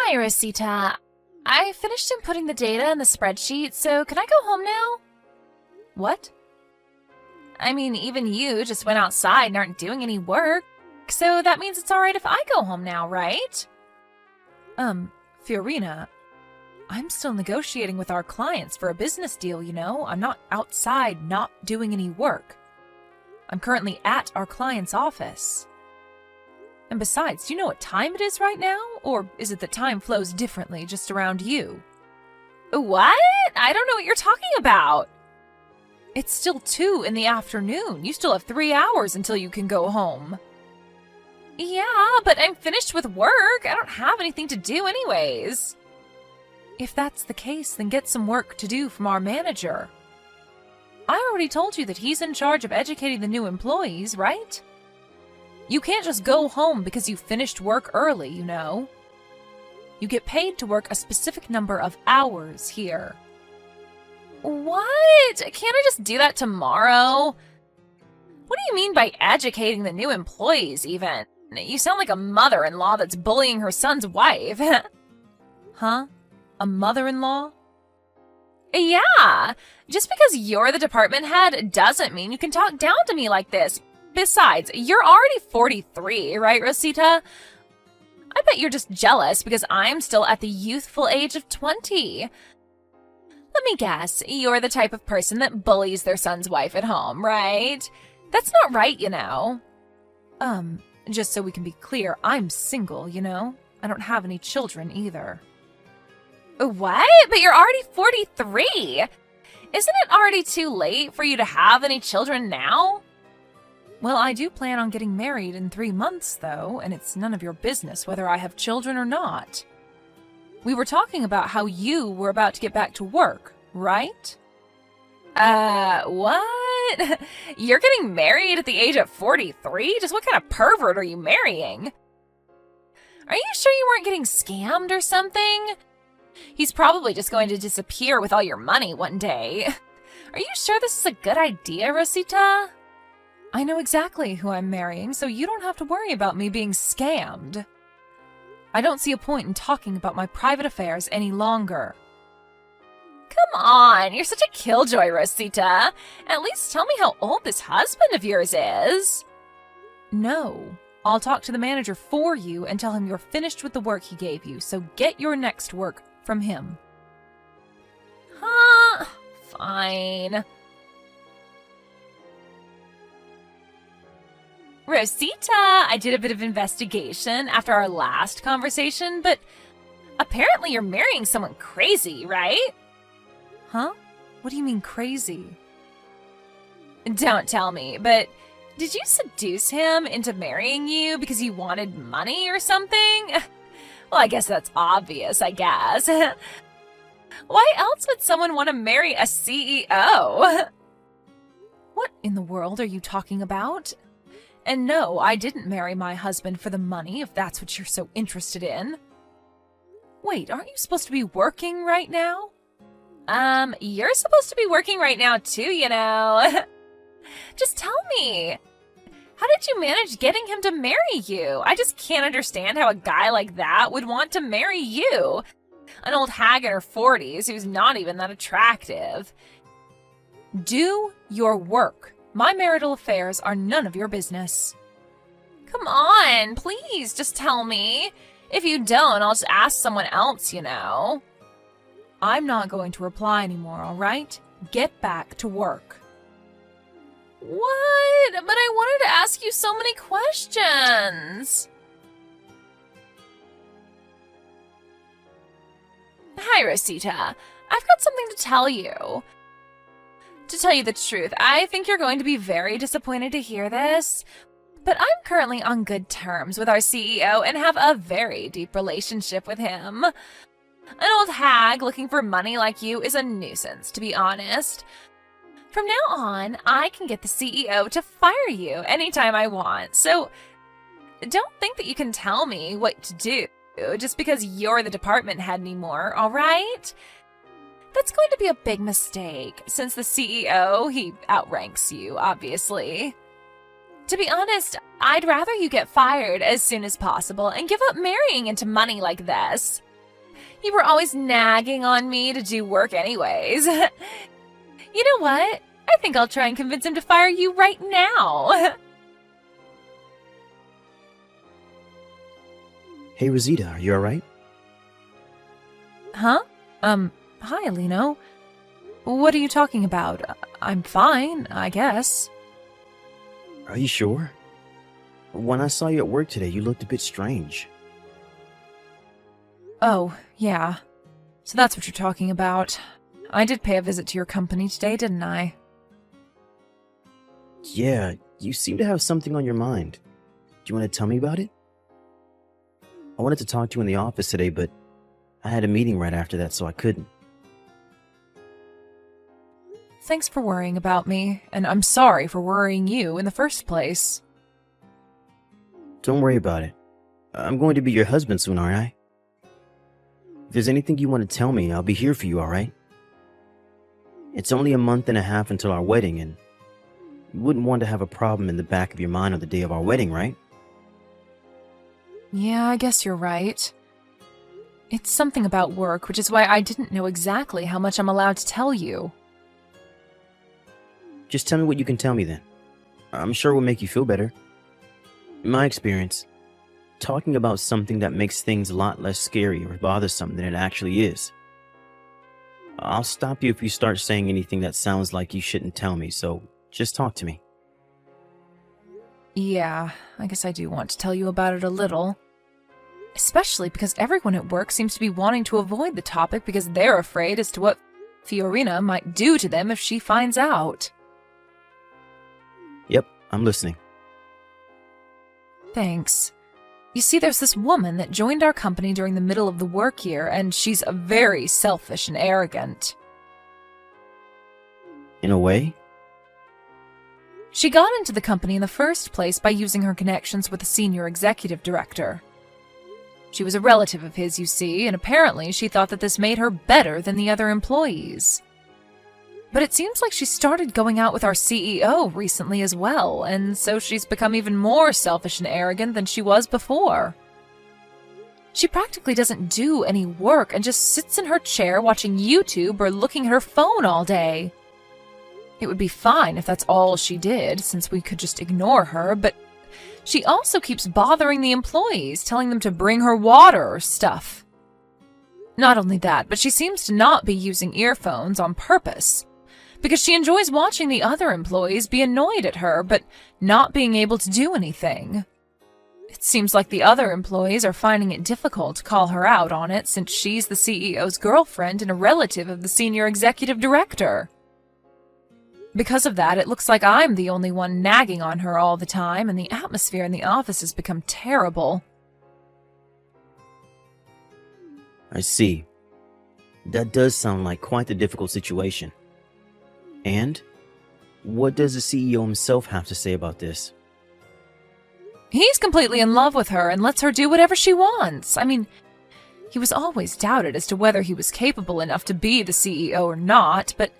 Hi, Rosita. I finished inputting the data in the spreadsheet, so can I go home now? What? I mean, even you just went outside and aren't doing any work, so that means it's alright if I go home now, right? Fiorina, I'm still negotiating with our clients for a business deal, you know? I'm not outside not doing any work. I'm currently at our client's office. And besides, do you know what time it is right now? Or is it that time flows differently just around you? What? I don't know what you're talking about. It's still 2 in the afternoon. You still have 3 hours until you can go home. Yeah, but I'm finished with work. I don't have anything to do anyways. If that's the case, then get some work to do from our manager. I already told you that he's in charge of educating the new employees, right? You can't just go home because you finished work early, you know. You get paid to work a specific number of hours here. What? Can't I just do that tomorrow? What do you mean by educating the new employees, even? You sound like a mother-in-law that's bullying her son's wife. Huh? A mother-in-law? Yeah. Just because you're the department head doesn't mean you can talk down to me like this. Besides, you're already 43, right, Rosita? I bet you're just jealous because I'm still at the youthful age of 20. Let me guess, you're the type of person that bullies their son's wife at home, right? That's not right, you know. Just so we can be clear, I'm single, you know? I don't have any children either. What? But you're already 43! Isn't it already too late for you to have any children now? Well, I do plan on getting married in 3 months, though, and it's none of your business whether I have children or not. We were talking about how you were about to get back to work, right? What? You're getting married at the age of 43? Just what kind of pervert are you marrying? Are you sure you weren't getting scammed or something? He's probably just going to disappear with all your money one day. Are you sure this is a good idea, Rosita? I know exactly who I'm marrying, so you don't have to worry about me being scammed. I don't see a point in talking about my private affairs any longer. Come on, you're such a killjoy, Rosita. At least tell me how old this husband of yours is. No, I'll talk to the manager for you and tell him you're finished with the work he gave you, so get your next work from him. Huh? Fine. Rosita, I did a bit of investigation after our last conversation, but apparently you're marrying someone crazy, right? Huh? What do you mean crazy? Don't tell me, but did you seduce him into marrying you because he wanted money or something? Well, I guess that's obvious, I guess. Why else would someone want to marry a CEO? What in the world are you talking about? And no, I didn't marry my husband for the money, if that's what you're so interested in. Wait, aren't you supposed to be working right now? You're supposed to be working right now too, you know. Just tell me, how did you manage getting him to marry you? I just can't understand how a guy like that would want to marry you. An old hag in her 40s who's not even that attractive. Do your work. My marital affairs are none of your business. Come on, please, just tell me. If you don't, I'll just ask someone else, you know. I'm not going to reply anymore, all right? Get back to work. What? But I wanted to ask you so many questions. Hi, Rosita. I've got something to tell you. To tell you the truth, I think you're going to be very disappointed to hear this, but I'm currently on good terms with our CEO and have a very deep relationship with him. An old hag looking for money like you is a nuisance, to be honest. From now on, I can get the CEO to fire you anytime I want, so don't think that you can tell me what to do just because you're the department head anymore, all right? That's going to be a big mistake, since the CEO, he outranks you, obviously. To be honest, I'd rather you get fired as soon as possible and give up marrying into money like this. You were always nagging on me to do work anyways. You know what? I think I'll try and convince him to fire you right now. Hey, Rosita, are you alright? Huh? Hi, Lino. What are you talking about? I'm fine, I guess. Are you sure? When I saw you at work today, you looked a bit strange. Oh, yeah. So that's what you're talking about. I did pay a visit to your company today, didn't I? Yeah, you seem to have something on your mind. Do you want to tell me about it? I wanted to talk to you in the office today, but I had a meeting right after that, so I couldn't. Thanks for worrying about me, and I'm sorry for worrying you in the first place. Don't worry about it. I'm going to be your husband soon, aren't I? If there's anything you want to tell me, I'll be here for you, alright? It's only a month and a half until our wedding, and you wouldn't want to have a problem in the back of your mind on the day of our wedding, right? Yeah, I guess you're right. It's something about work, which is why I didn't know exactly how much I'm allowed to tell you. Just tell me what you can tell me then. I'm sure it will make you feel better. In my experience, talking about something that makes things a lot less scary or bothersome than it actually is. I'll stop you if you start saying anything that sounds like you shouldn't tell me, so just talk to me. Yeah, I guess I do want to tell you about it a little. Especially because everyone at work seems to be wanting to avoid the topic because they're afraid as to what Fiorina might do to them if she finds out. Yep, I'm listening. Thanks. You see, there's this woman that joined our company during the middle of the work year, and she's very selfish and arrogant. In a way? She got into the company in the first place by using her connections with the senior executive director. She was a relative of his, you see, and apparently she thought that this made her better than the other employees. But it seems like she started going out with our CEO recently as well, and so she's become even more selfish and arrogant than she was before. She practically doesn't do any work and just sits in her chair watching YouTube or looking at her phone all day. It would be fine if that's all she did, since we could just ignore her, but she also keeps bothering the employees, telling them to bring her water or stuff. Not only that, but she seems to not be using earphones on purpose, because she enjoys watching the other employees be annoyed at her, but not being able to do anything. It seems like the other employees are finding it difficult to call her out on it, since she's the CEO's girlfriend and a relative of the senior executive director. Because of that, it looks like I'm the only one nagging on her all the time, and the atmosphere in the office has become terrible. I see. That does sound like quite the difficult situation. And what does the CEO himself have to say about this? He's completely in love with her and lets her do whatever she wants. I mean, he was always doubted as to whether he was capable enough to be the CEO or not, but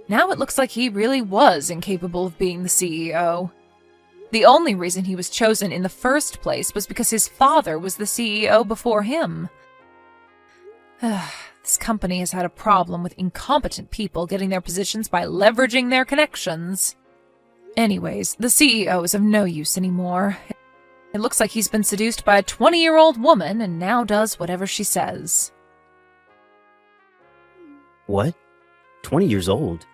now it looks like he really was incapable of being the CEO. The only reason he was chosen in the first place was because his father was the CEO before him. This company has had a problem with incompetent people getting their positions by leveraging their connections. Anyways, the CEO is of no use anymore. It looks like he's been seduced by a 20-year-old woman and now does whatever she says. What? 20 years old?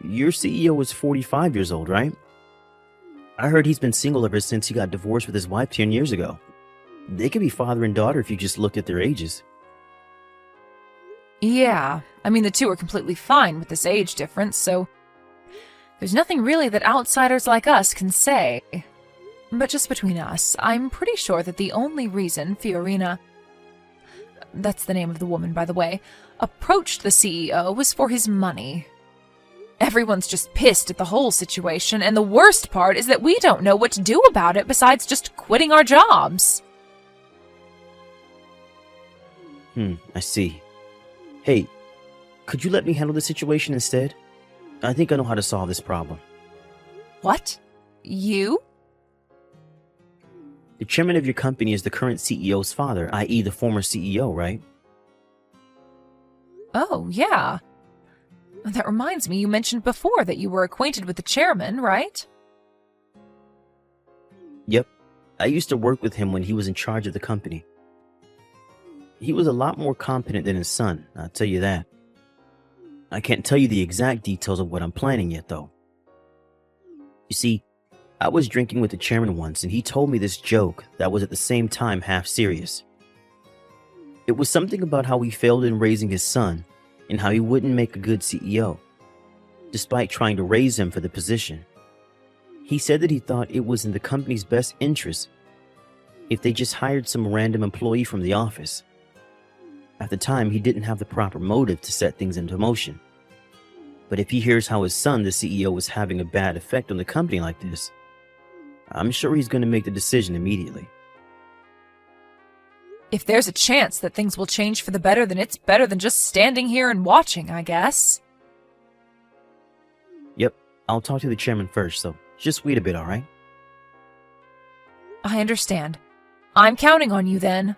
Your CEO was 45 years old, right? I heard he's been single ever since he got divorced with his wife 10 years ago. They could be father and daughter if you just looked at their ages. Yeah, I mean, the two are completely fine with this age difference, so there's nothing really that outsiders like us can say. But just between us, I'm pretty sure that the only reason Fiorina, that's the name of the woman, by the way, approached the CEO was for his money. Everyone's just pissed at the whole situation, and the worst part is that we don't know what to do about it besides just quitting our jobs. I see. Hey, could you let me handle the situation instead? I think I know how to solve this problem. What? You? The chairman of your company is the current CEO's father, i.e. the former CEO, right? Oh, yeah. That reminds me, you mentioned before that you were acquainted with the chairman, right? Yep. I used to work with him when he was in charge of the company. He was a lot more competent than his son, I'll tell you that. I can't tell you the exact details of what I'm planning yet, though. You see, I was drinking with the chairman once, and he told me this joke that was at the same time half serious. It was something about how he failed in raising his son, and how he wouldn't make a good CEO, despite trying to raise him for the position. He said that he thought it was in the company's best interest if they just hired some random employee from the office. At the time, he didn't have the proper motive to set things into motion. But if he hears how his son, the CEO, is having a bad effect on the company like this, I'm sure he's going to make the decision immediately. If there's a chance that things will change for the better, then it's better than just standing here and watching, I guess. Yep, I'll talk to the chairman first, so just wait a bit, alright? I understand. I'm counting on you then.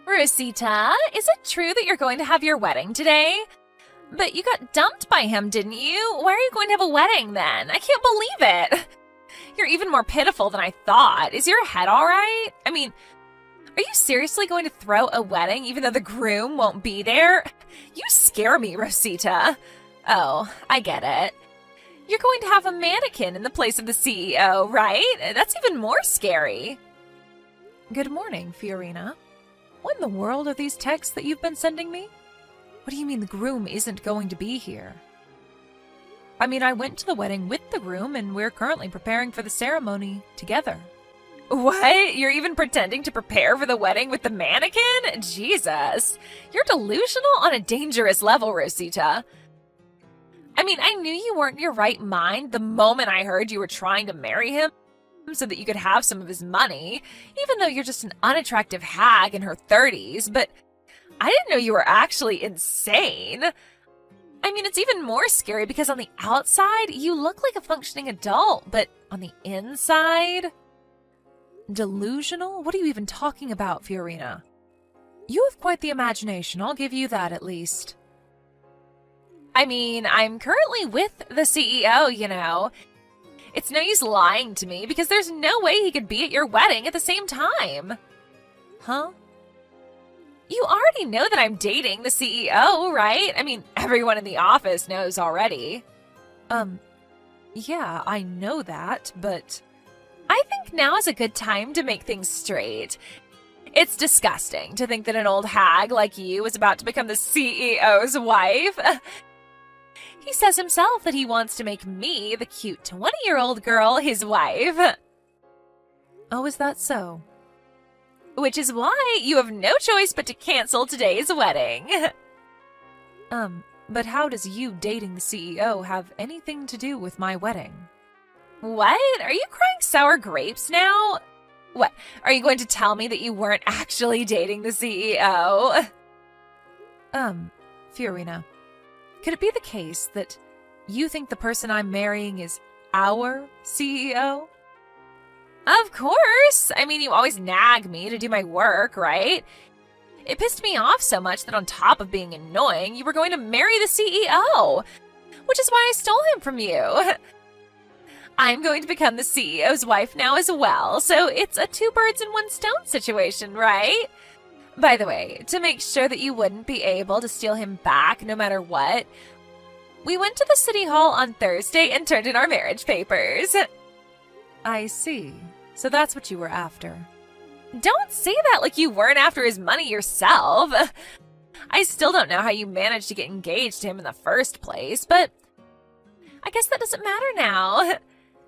Rosita, is it true that you're going to have your wedding today? But you got dumped by him, didn't you? Why are you going to have a wedding then? I can't believe it. You're even more pitiful than I thought. Is your head all right? I mean, are you seriously going to throw a wedding even though the groom won't be there? You scare me, Rosita. Oh, I get it. You're going to have a mannequin in the place of the CEO, right? That's even more scary. Good morning, Fiorina. What in the world are these texts that you've been sending me? What do you mean the groom isn't going to be here? I mean, I went to the wedding with the groom, and we're currently preparing for the ceremony together. What? You're even pretending to prepare for the wedding with the mannequin? Jesus. You're delusional on a dangerous level, Rosita. I mean, I knew you weren't in your right mind the moment I heard you were trying to marry him so that you could have some of his money, even though you're just an unattractive hag in her 30s, but I didn't know you were actually insane. I mean, it's even more scary because on the outside, you look like a functioning adult, but on the inside... Delusional? What are you even talking about, Fiorina? You have quite the imagination, I'll give you that at least. I mean, I'm currently with the CEO, you know. It's no use lying to me because there's no way he could be at your wedding at the same time. Huh? You already know that I'm dating the CEO, right? I mean, everyone in the office knows already. Yeah, I know that, but... I think now is a good time to make things straight. It's disgusting to think that an old hag like you is about to become the CEO's wife. He says himself that he wants to make me, the cute 20-year-old girl, his wife. Oh, is that so? Which is why you have no choice but to cancel today's wedding. But how does you dating the CEO have anything to do with my wedding? What? Are you crying sour grapes now? What? Are you going to tell me that you weren't actually dating the CEO? Fiorina, could it be the case that you think the person I'm marrying is our CEO? Of course! I mean, you always nag me to do my work, right? It pissed me off so much that on top of being annoying, you were going to marry the CEO, which is why I stole him from you. I'm going to become the CEO's wife now as well, so it's a two birds in one stone situation, right? By the way, to make sure that you wouldn't be able to steal him back no matter what, we went to the city hall on Thursday and turned in our marriage papers. I see. So that's what you were after. Don't say that like you weren't after his money yourself. I still don't know how you managed to get engaged to him in the first place, but I guess that doesn't matter now.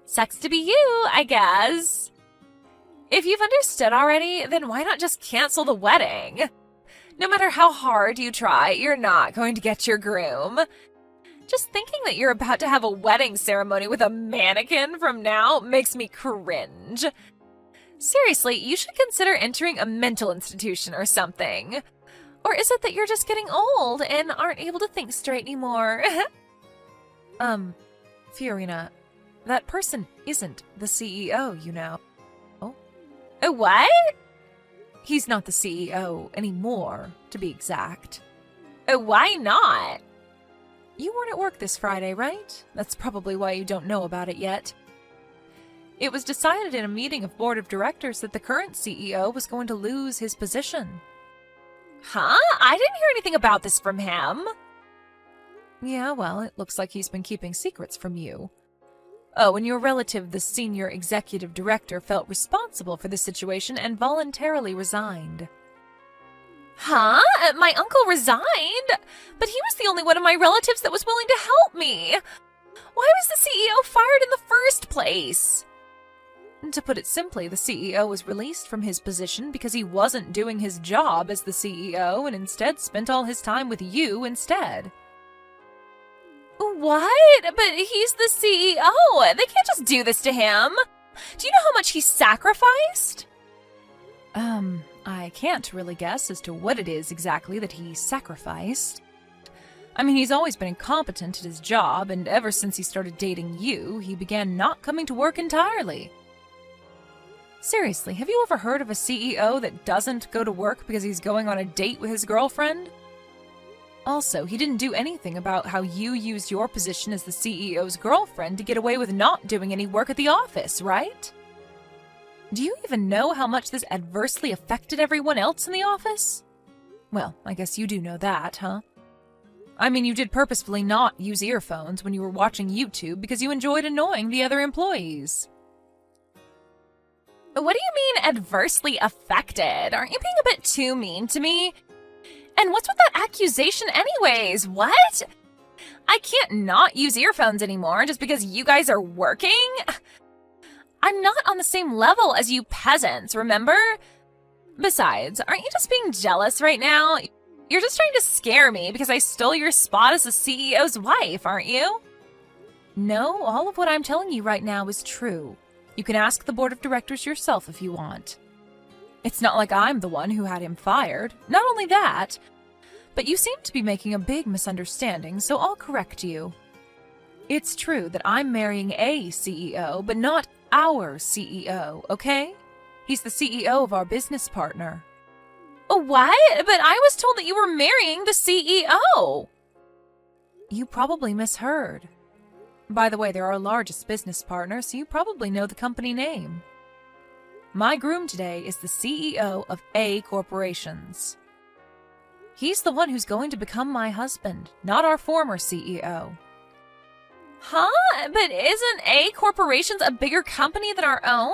Sucks to be you, I guess. If you've understood already, then why not just cancel the wedding? No matter how hard you try, you're not going to get your groom. Just thinking that you're about to have a wedding ceremony with a mannequin from now makes me cringe. Seriously, you should consider entering a mental institution or something. Or is it that you're just getting old and aren't able to think straight anymore? Fiorina, that person isn't the CEO, you know. What? He's not the CEO anymore, to be exact. Why not? You weren't at work this Friday, right? That's probably why you don't know about it yet. It was decided in a meeting of board of directors that the current CEO was going to lose his position. Huh? I didn't hear anything about this from him. Yeah, well, it looks like he's been keeping secrets from you. Oh, and your relative, the senior executive director, felt responsible for the situation and voluntarily resigned. Huh? My uncle resigned? But he was the only one of my relatives that was willing to help me. Why was the CEO fired in the first place? To put it simply, the CEO was released from his position because he wasn't doing his job as the CEO and instead spent all his time with you instead. What? But he's the CEO. They can't just do this to him. Do you know how much he sacrificed? I can't really guess as to what it is exactly that he sacrificed. I mean, he's always been incompetent at his job, and ever since he started dating you, he began not coming to work entirely. Seriously, have you ever heard of a CEO that doesn't go to work because he's going on a date with his girlfriend? Also, he didn't do anything about how you used your position as the CEO's girlfriend to get away with not doing any work at the office, right? Do you even know how much this adversely affected everyone else in the office? Well, I guess you do know that, huh? I mean, you did purposefully not use earphones when you were watching YouTube because you enjoyed annoying the other employees. What do you mean adversely affected? Aren't you being a bit too mean to me? And what's with that accusation anyways? What? I can't not use earphones anymore just because you guys are working? I'm not on the same level as you peasants, remember? Besides, aren't you just being jealous right now? You're just trying to scare me because I stole your spot as the CEO's wife, aren't you? No, all of what I'm telling you right now is true. You can ask the board of directors yourself if you want. It's not like I'm the one who had him fired. Not only that, but you seem to be making a big misunderstanding, so I'll correct you. It's true that I'm marrying a CEO, but not our CEO, okay? He's the CEO of our business partner. What? But I was told that you were marrying the CEO. You probably misheard. By the way, they're our largest business partner, so you probably know the company name. My groom today is the CEO of A Corporations. He's the one who's going to become my husband, not our former CEO. Huh? But isn't A Corporations a bigger company than our own?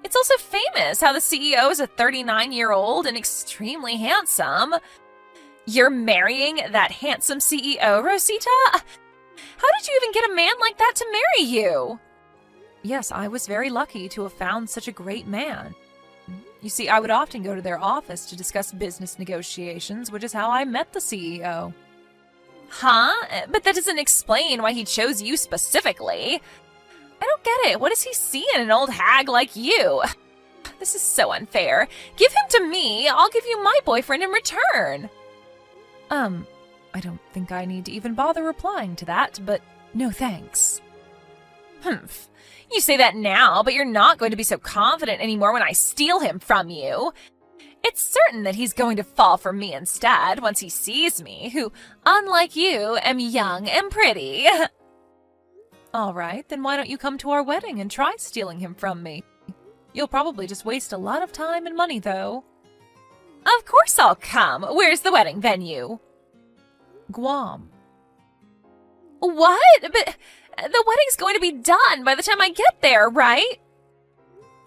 It's also famous how the CEO is a 39-year-old and extremely handsome. You're marrying that handsome CEO, Rosita? How did you even get a man like that to marry you? Yes, I was very lucky to have found such a great man. You see, I would often go to their office to discuss business negotiations, which is how I met the CEO. Huh? But that doesn't explain why he chose you specifically. I don't get it. What does he see in an old hag like you? This is so unfair. Give him to me. I'll give you my boyfriend in return. I don't think I need to even bother replying to that, but no thanks. Humph. You say that now, but you're not going to be so confident anymore when I steal him from you. It's certain that he's going to fall for me instead once he sees me, who, unlike you, am young and pretty. All right, then why don't you come to our wedding and try stealing him from me? You'll probably just waste a lot of time and money, though. Of course I'll come. Where's the wedding venue? Guam. What? But the wedding's going to be done by the time I get there, right?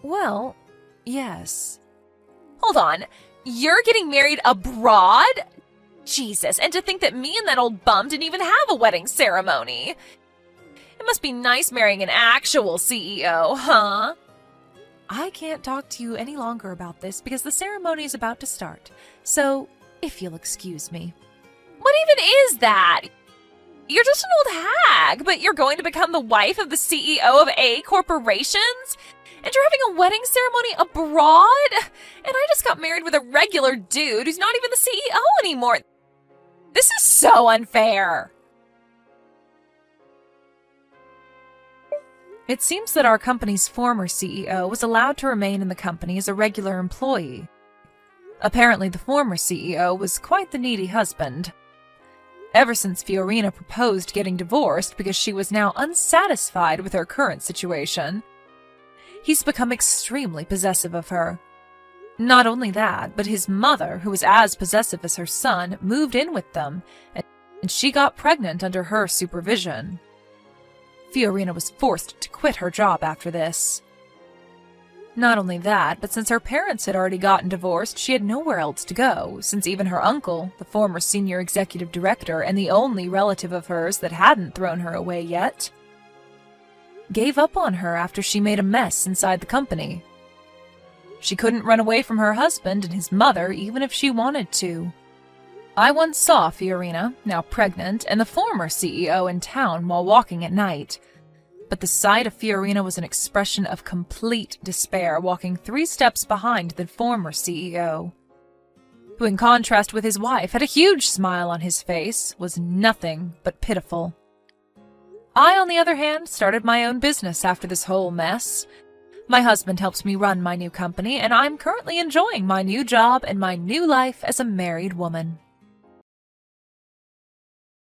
Well, yes. Hold on. You're getting married abroad? Jesus, and to think that me and that old bum didn't even have a wedding ceremony. It must be nice marrying an actual CEO, huh? I can't talk to you any longer about this because the ceremony is about to start. So, if you'll excuse me. What even is that? You're just an old hag, but you're going to become the wife of the CEO of A Corporations? And you're having a wedding ceremony abroad? And I just got married with a regular dude who's not even the CEO anymore. This is so unfair. It seems that our company's former CEO was allowed to remain in the company as a regular employee. Apparently, the former CEO was quite the needy husband. Ever since Fiorina proposed getting divorced because she was now unsatisfied with her current situation, he's become extremely possessive of her. Not only that, but his mother, who was as possessive as her son, moved in with them, and she got pregnant under her supervision. Fiorina was forced to quit her job after this. Not only that, but since her parents had already gotten divorced, she had nowhere else to go, since even her uncle, the former senior executive director and the only relative of hers that hadn't thrown her away yet, gave up on her after she made a mess inside the company. She couldn't run away from her husband and his mother even if she wanted to. I once saw Fiorina, now pregnant, and the former CEO in town while walking at night. But the sight of Fiorina was an expression of complete despair, walking 3 steps behind the former CEO, who in contrast with his wife had a huge smile on his face, was nothing but pitiful. I, on the other hand, started my own business after this whole mess. My husband helps me run my new company, and I'm currently enjoying my new job and my new life as a married woman.